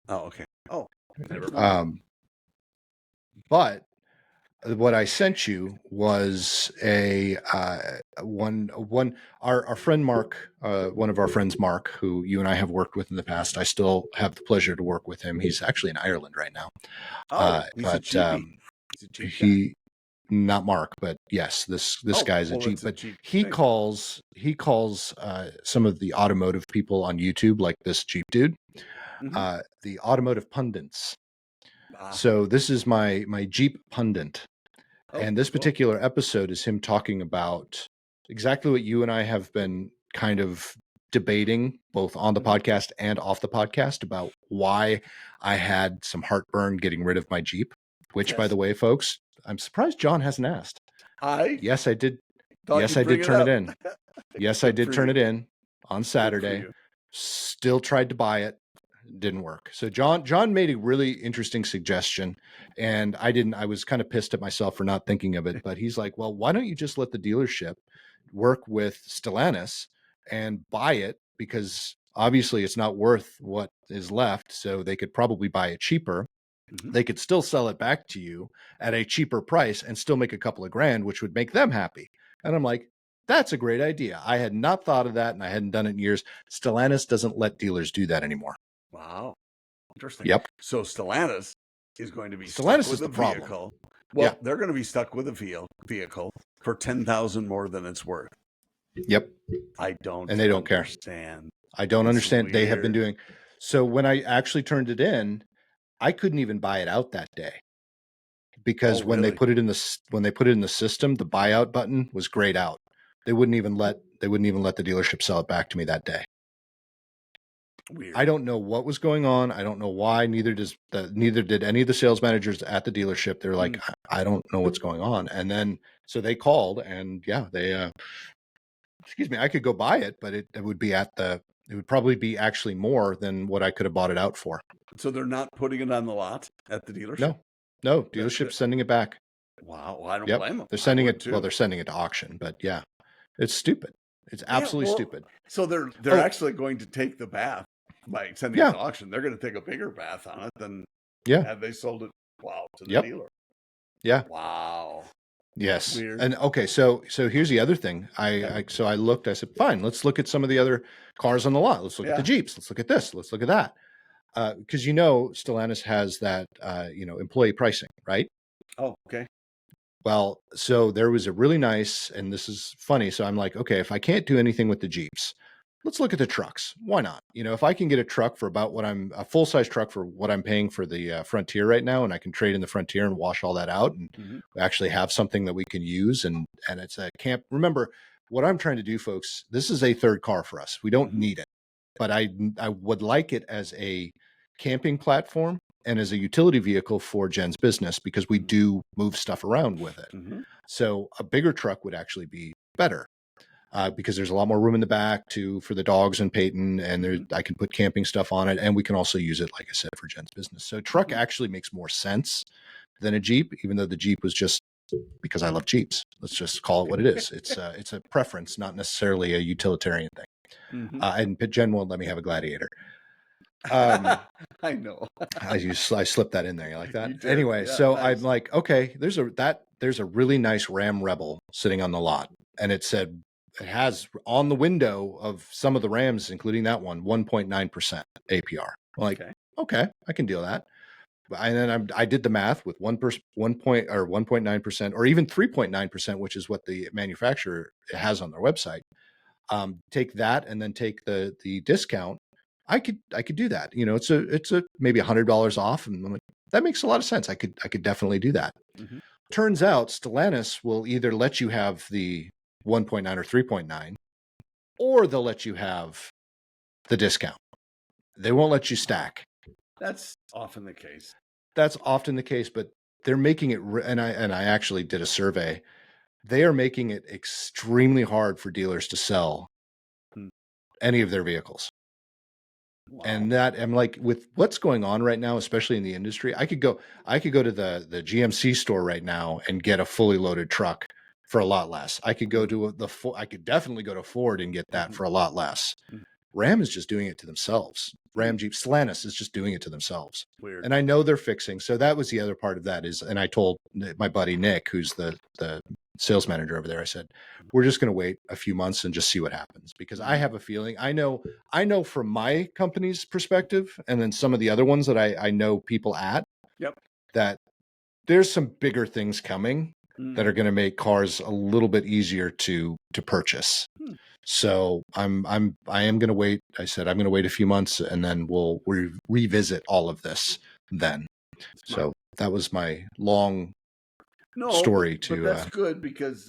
Oh, okay. Oh, never mind. But what I sent you was a our friend Mark, one of our friends Mark, who you and I have worked with in the past. I still have the pleasure to work with him. He's actually in Ireland right now. He's a But cheapie. He's a cheap guy. he not Mark, but yes, this guy's a Jeep. But he calls some of the automotive people on YouTube, like this Jeep dude, the automotive pundits. So this is my Jeep pundit. And this particular episode is him talking about exactly what you and I have been kind of debating, both on the podcast and off the podcast, about why I had some heartburn getting rid of my Jeep, which, by the way, folks, I'm surprised John hasn't asked. Yes, I did. Yes, I did turn it in. Yes, I did turn it in on Saturday. Still tried to buy it. Didn't work. So John made a really interesting suggestion, and I was kind of pissed at myself for not thinking of it, but he's like, well, why don't you just let the dealership work with Stellantis and buy it, because obviously it's not worth what is left, so they could probably buy it cheaper. They could still sell it back to you at a cheaper price and still make a couple of grand, which would make them happy. And I'm like, that's a great idea. I had not thought of that, and I hadn't done it in years. Stellantis doesn't let dealers do that anymore. Wow. Interesting. Yep. So Stellantis is going to be stuck with a vehicle. Well, they're going to be stuck with a vehicle for $10,000 more than it's worth. Yep. I don't and they don't understand. I don't understand. They have been doing. So when I actually turned it in, I couldn't even buy it out that day, because when they put it in the system, the buyout button was grayed out. They wouldn't even let the dealership sell it back to me that day. Weird. I don't know what was going on. I don't know why. Neither did any of the sales managers at the dealership. They're like, I don't know what's going on. And then so they called, and they excuse me, I could go buy it, but it would be it would probably be actually more than what I could have bought it out for. So they're not putting it on the lot at the dealership? No, dealership's sending it back. Wow, well, I don't blame them. They're sending it. Well, they're sending it to auction, but yeah, it's stupid. It's absolutely stupid. So they're actually going to take the bath by sending it to auction. They're going to take a bigger bath on it than had they sold it to the dealer. Yeah. Wow. Yes. Weird. And okay, so here's the other thing. I looked, I said, fine, let's look at some of the other cars on the lot. Let's look at the Jeeps. Let's look at this. Let's look at that. Because Stellantis has that employee pricing, right? Oh, okay. Well, so there was a really nice, and this is funny. So I'm like, okay, if I can't do anything with the Jeeps, let's look at the trucks. Why not? If I can get a truck for about a full-size truck for what I'm paying for the Frontier right now, and I can trade in the Frontier and wash all that out, and we actually have something that we can use, and it's a camp. Remember, what I'm trying to do, folks, this is a third car for us. We don't need it, but I would like it as a camping platform and as a utility vehicle for Jen's business, because we do move stuff around with it. So a bigger truck would actually be better. Because there's a lot more room in the back for the dogs and Peyton, and I can put camping stuff on it, and we can also use it, like I said, for Jen's business. So truck actually makes more sense than a Jeep, even though the Jeep was just because I love Jeeps. Let's just call it what it is. It's a preference, not necessarily a utilitarian thing. And Jen won't let me have a Gladiator. I know. I slipped that in there. You like that? Anyway, so nice. I'm like, okay, there's a really nice Ram Rebel sitting on the lot, and it has on the window of some of the Rams, including that one, 1.9% APR. I'm like, okay, I can deal with that. And then I did the math with 1.9%, or even 3.9%, which is what the manufacturer has on their website. Take that and then take the discount. I could do that. It's a maybe $100 off, and I'm like, that makes a lot of sense. I could definitely do that. Turns out Stellantis will either let you have the 1.9 or 3.9, or they'll let you have the discount. They won't let you stack. That's often the case. But they're making it, and I actually did a survey. They are making it extremely hard for dealers to sell any of their vehicles. Wow. And that, I'm like, with what's going on right now, especially in the industry, I could go to the GMC store right now and get a fully loaded truck for a lot less. I could go to I could definitely go to Ford and get that for a lot less. Ram is just doing it to themselves. Ram, Jeep, Stellantis is just doing it to themselves. Weird. And I know they're fixing. So that was the other part of that is, and I told my buddy Nick, who's the sales manager over there, I said, we're just going to wait a few months and just see what happens, because I have a feeling, I know from my company's perspective, and then some of the other ones that I know people at, that there's some bigger things coming that are going to make cars a little bit easier to purchase. So I am going to wait. I said, I'm going to wait a few months and then we'll revisit all of this then. So that was my long story but that's good, because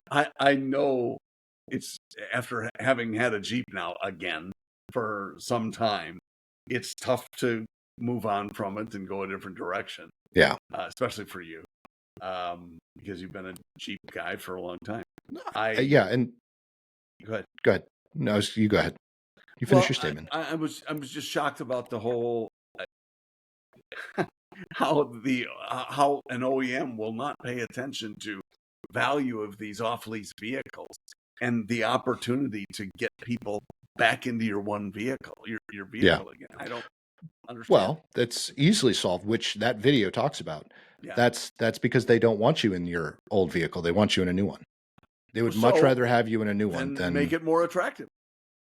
I know it's, after having had a Jeep now again for some time, it's tough to move on from it and go a different direction. Yeah. Especially for you. Because you've been a Jeep guy for a long time. Yeah. And go ahead. No, you go ahead. You finish your statement. I was just shocked about the whole, how an OEM will not pay attention to value of these off-lease vehicles and the opportunity to get people back into your vehicle again. I don't understand. Well, that's easily solved, which that video talks about. Yeah. That's because they don't want you in your old vehicle. They want you in a new one. They would much rather have you in a new one than make it more attractive.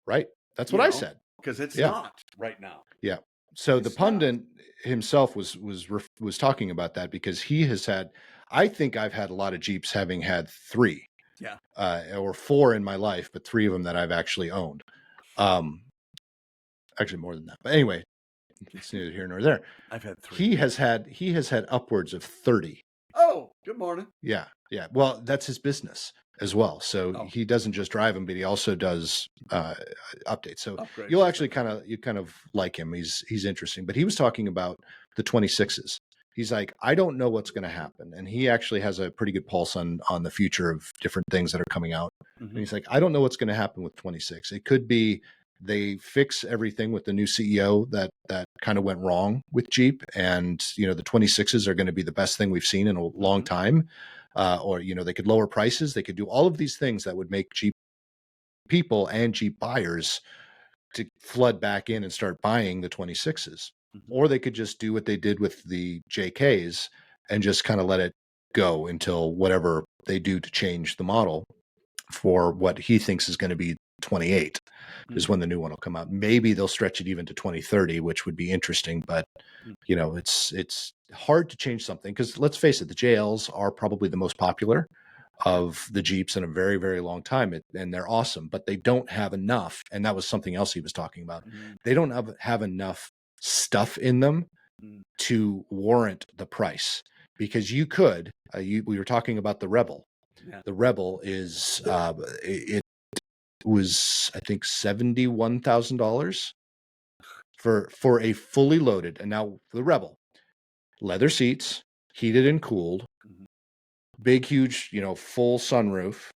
Right. That's what I said. Because it's not right now. Yeah. So the pundit himself was talking about that, because he has had, I think I've had a lot of Jeeps, having had 3 or 4 in my life, but 3 of them that I've actually owned. Actually more than that. But anyway, it's neither here nor there. I've had 3. He has had upwards of 30. Oh, good morning. Yeah. Yeah. Well, that's his business as well. So he doesn't just drive them, but he also does updates. So you'll actually kind of like him. He's interesting, but he was talking about the 26s. He's like, I don't know what's going to happen. And he actually has a pretty good pulse on the future of different things that are coming out. And he's like, I don't know what's going to happen with 26. It could be they fix everything with the new CEO that kind of went wrong with Jeep. And, the 26s are going to be the best thing we've seen in a long time. Or, they could lower prices. They could do all of these things that would make Jeep people and Jeep buyers to flood back in and start buying the 26s. Or they could just do what they did with the JKs and just kind of let it go until whatever they do to change the model for what he thinks is going to be 28 is when the new one will come out. Maybe they'll stretch it even to 2030, which would be interesting. But, it's hard to change something, because let's face it, the JLs are probably the most popular of the Jeeps in a very, very long time. And they're awesome, but they don't have enough. And that was something else he was talking about. They don't have enough stuff in them to warrant the price, because you could, we were talking about the Rebel. Yeah. The Rebel is, it was, I think, $71,000 for a fully loaded. And now the Rebel, leather seats, heated and cooled, big, huge, full sunroof,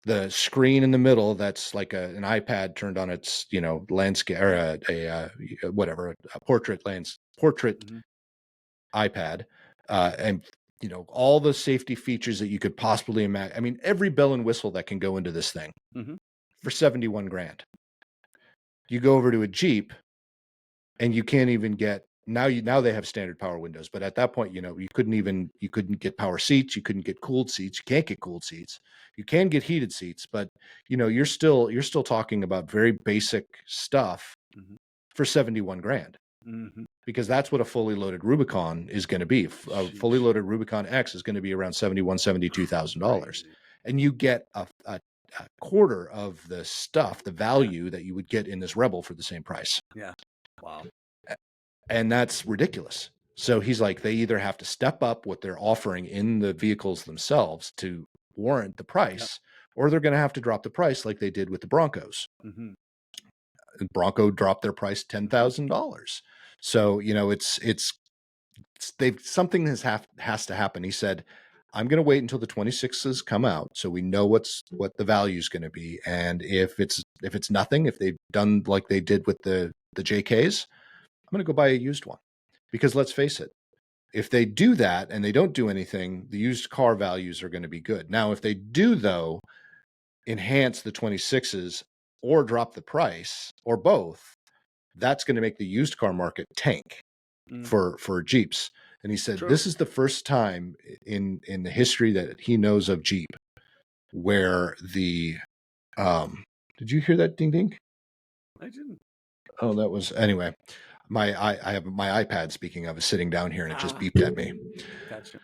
the screen in the middle that's like an iPad turned on its, landscape, or a portrait iPad, and all the safety features that you could possibly imagine. I mean, every bell and whistle that can go into this thing for $71,000. You go over to a Jeep, and you can't even get. Now they have standard power windows, but at that point, you couldn't get power seats, you couldn't get cooled seats, you can't get cooled seats. You can get heated seats, but you're still talking about very basic stuff for $71,000. Because that's what a fully loaded Rubicon is going to be. A fully loaded Rubicon X is going to be around $72,000, and you get a quarter of the stuff, the value that you would get in this Rebel for the same price. Yeah. Wow. And that's ridiculous. So he's like, they either have to step up what they're offering in the vehicles themselves to warrant the price, or they're going to have to drop the price like they did with the Broncos. Bronco dropped their price $10,000. So, something has to happen. He said, I'm going to wait until the 26s come out so we know what the value is going to be. And if it's nothing, if they've done like they did with the JKs, I'm going to go buy a used one. Because let's face it, if they do that and they don't do anything, the used car values are going to be good. Now, if they do, though, enhance the 26s or drop the price or both, that's going to make the used car market tank for Jeeps. And he said, this is the first time in the history that he knows of Jeep where the, did you hear that ding ding? I didn't. Oh, that was, anyway, I have my iPad, speaking of, is sitting down here and it just beeped at me. Gotcha.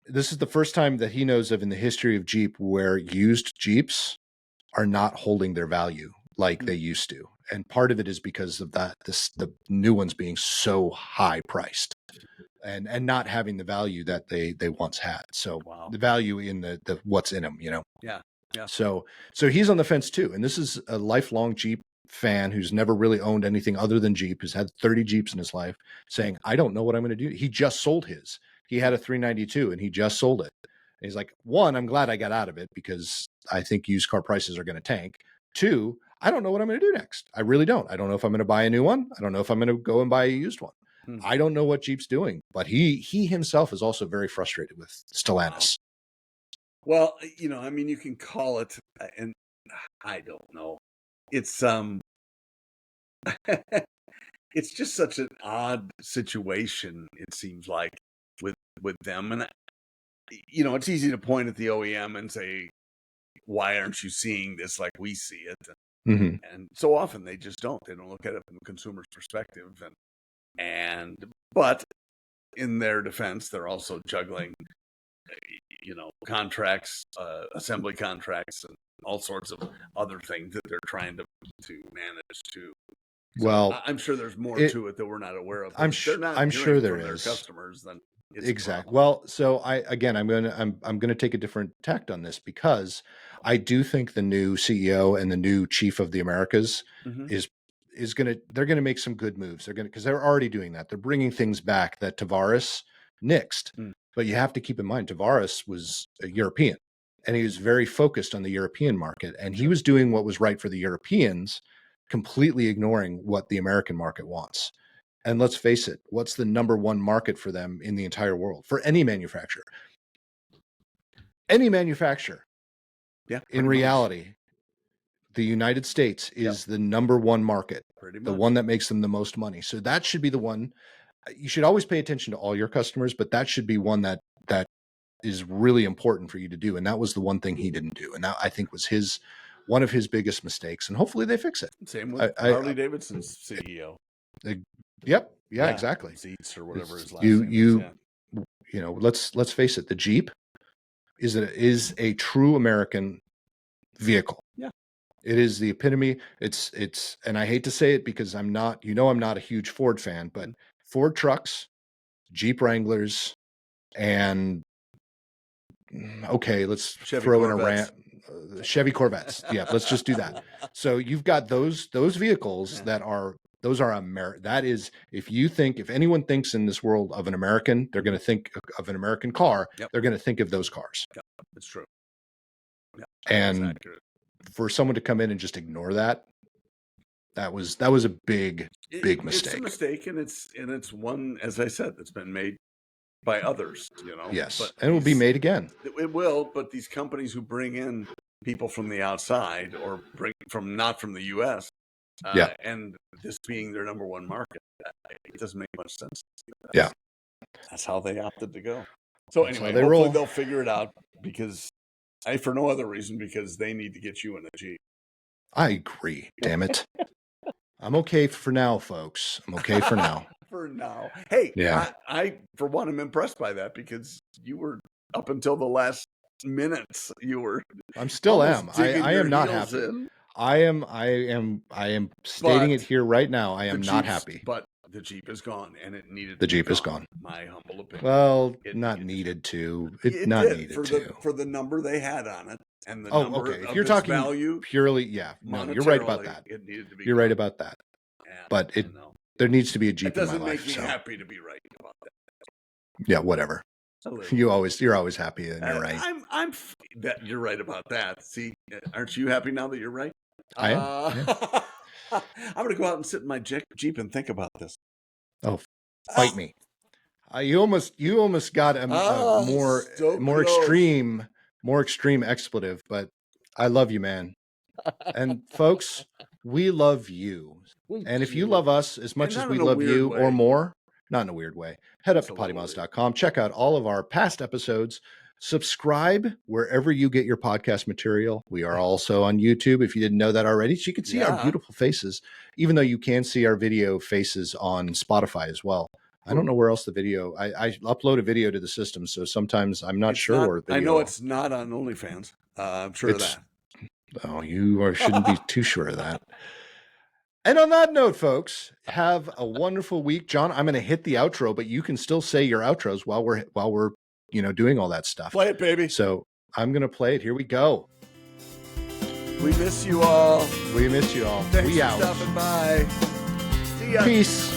This is the first time that he knows of in the history of Jeep where used Jeeps are not holding their value like they used to. And part of it is because of that, the new ones being so high priced and not having the value that they once had. So the value in the what's in them, Yeah. So he's on the fence too. And this is a lifelong Jeep fan who's never really owned anything other than Jeep, who's had 30 Jeeps in his life, saying, I don't know what I'm going to do. He just sold his. He had a 392 and he just sold it. And he's like, one, I'm glad I got out of it because I think used car prices are going to tank. Two, I don't know what I'm going to do next. I really don't. I don't know if I'm going to buy a new one. I don't know if I'm going to go and buy a used one. I don't know what Jeep's doing, but he himself is also very frustrated with Stellantis. Well, I mean, you can call it, and I don't know. It's it's just such an odd situation. It seems like with them, and it's easy to point at the OEM and say, "Why aren't you seeing this like we see it?" And so often they just don't. They don't look at it from the consumer's perspective, but in their defense, they're also juggling, contracts, assembly contracts, and all sorts of other things that they're trying to manage too. So well, I'm sure there's more to it that we're not aware of. I'm sure there from is. Their customers, then exactly. Well, so I'm gonna take a different tact on this because I do think the new CEO and the new chief of the Americas they're gonna make some good moves. Because they're already doing that. They're bringing things back that Tavares nixed. But you have to keep in mind, Tavares was a European and he was very focused on the European market, and he was doing what was right for the Europeans, completely ignoring what the American market wants. And let's face it, what's the number one market for them in the entire world? For any manufacturer. Any manufacturer. Yeah. In reality, the United States is the number one market. The one that makes them the most money. So that should be the one. You should always pay attention to all your customers, but that should be one that is really important for you to do. And that was the one thing he didn't do. And that, I think, was one of his biggest mistakes. And hopefully they fix it. Same with Harley Davidson's CEO. Yep. Yeah, exactly. Zeitz or whatever his last name is. Let's face it. The Jeep is a true American vehicle. Yeah. It is the epitome. It's, and I hate to say it because I'm not a huge Ford fan, but Ford trucks, Jeep Wranglers, and let's throw in a rant. Chevy Corvettes. Yeah, let's just do that. So you've got those vehicles that are that is, if anyone thinks in this world of an American, they're going to think of an American car. They're going to think of those cars. Yeah, that's true. Yeah, and for someone to come in and just ignore that was a big mistake. It's a mistake, and it's one, as I said, that's been made by others, Yes, but it will be made again. It will, but these companies who bring in people from the outside or not from the U.S., and this being their number one market, it doesn't make much sense. That's how they opted to go. So anyway, hopefully they'll figure it out, because for no other reason, because they need to get you in a Jeep. I agree. Damn it. I'm okay for now, folks. I'm okay for now. For now. Hey, I for one am impressed by that, because you were up until the last minutes. I'm still am. I am not happy. I am stating it here right now. I am not happy. But the Jeep is gone, and it needed. The Jeep is gone. My humble opinion. Well, not needed to. It not did, needed to for the number they had on it, and the number okay. If of you're talking value purely, no, you're right about that. It needed to be. You're right about that. Yeah, but There needs to be a It Jeep in my doesn't make life. me So happy to be right about that. yeah, whatever. You're always happy and you're right. That you're right about that. See, aren't you happy now that you're right? I am. Yeah. I'm gonna go out and sit in my Jeep and think about this. Oh, fight me! You almost got a more extreme expletive, but I love you, man. And folks, we love you. And if you love us as much as we love you or more, not in a weird way, head up to PoddiMouths.com. Check out all of our past episodes. Subscribe wherever you get your podcast material. We are also on YouTube, if you didn't know that already. So you can see our beautiful faces, even though you can see our video faces on Spotify as well. I don't know where else the video. I upload a video to the system, so sometimes I'm not sure where the video. I know it's not on OnlyFans. I'm sure of that. Oh, shouldn't be too sure of that. And on that note, folks, have a wonderful week. John, I'm going to hit the outro, but you can still say your outros while we're doing all that stuff. Play it, baby. So I'm going to play it. Here we go. We miss you all. Thanks for stopping by. See ya. Peace.